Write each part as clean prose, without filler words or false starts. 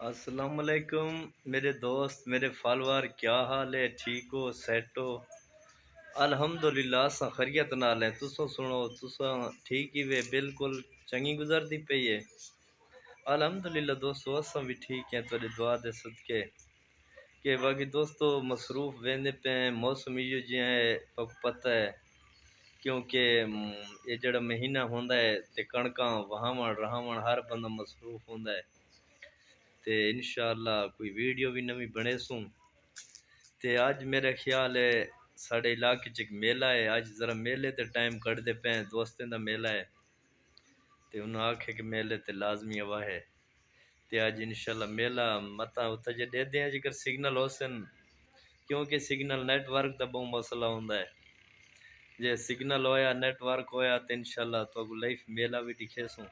السلام علیکم میرے دوست میرے فالوور، کیا حال ہے؟ ٹھیک ہو؟ سیٹ ہو؟ الحمدللہ اساں خیریت نال ہیں۔ تساں سنو، تساں ٹھیک ہی وے؟ بالکل چنگی گزرتی پئی ہے؟ الحمدللہ دوستو اساں بھی ٹھیک ہیں تہاڈی دعا دے صدقے۔ کہ باقی دوستو مصروف ویندے پے ہیں، موسم ایو جہا ہے تک پتہ ہے، کیونکہ یہ جڑا مہینہ ہوندا ہے تے کڑکاں وہاون رہاون ہر بندہ مصروف ہوندا ہے تے انشاءاللہ کوئی ویڈیو بھی نویں بنے سوں۔ تے اج میرا خیال ہے ساڈے علاقے چ ایک میلہ ہے، اج ذرا میلے تے ٹائم کڈدے پے ہیں، دوستاں دا میلہ ہے تے انہاں آکھے کہ میلے تے لازمی آوا ہے تے اج انشاءاللہ میلہ متا اتھے جے دے دیاں جے سگنل ہوسن، کیونکہ سگنل نیٹ ورک دا بہت مسئلہ ہوندا ہے۔ جے سگنل ہویا نیٹ ورک ہویا تے انشاءاللہ تو لائف میلہ بھی دکھیسوں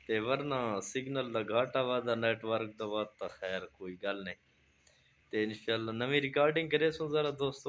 تے ورنہ سگنل دا گھاٹا وادا نیٹ ورک دا وات تا خیر کوئی گل نہیں تے انشاءاللہ نویں ریکارڈنگ کرے سوں ذرا دوستو،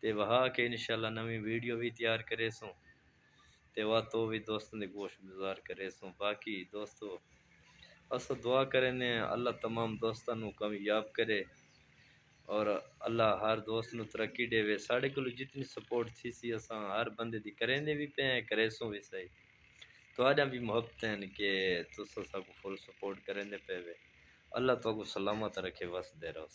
تے وہا کے انشاءاللہ نویں ویڈیو بھی تیار کرے سوں تے وا تو بھی دوستاں دے گوش گزار کرے سوں۔ باقی دوستو اسا دعا کرنے اللہ تمام دوستاں نو کامیاب کرے اور اللہ ہر دوست نو ترقی دے وے۔ ساڈے کولو جتنی سپورٹ تھی سی اساں ہر بندے دی کریندے بھی پے ہیں، کرے سوں بھی صحیح۔ تہاڈیاں بھی محبت ہیں کہ تساں ساکو فل سپورٹ کریندے پے وے۔ اللہ تو کو سلامت رکھے، وسدے رہو۔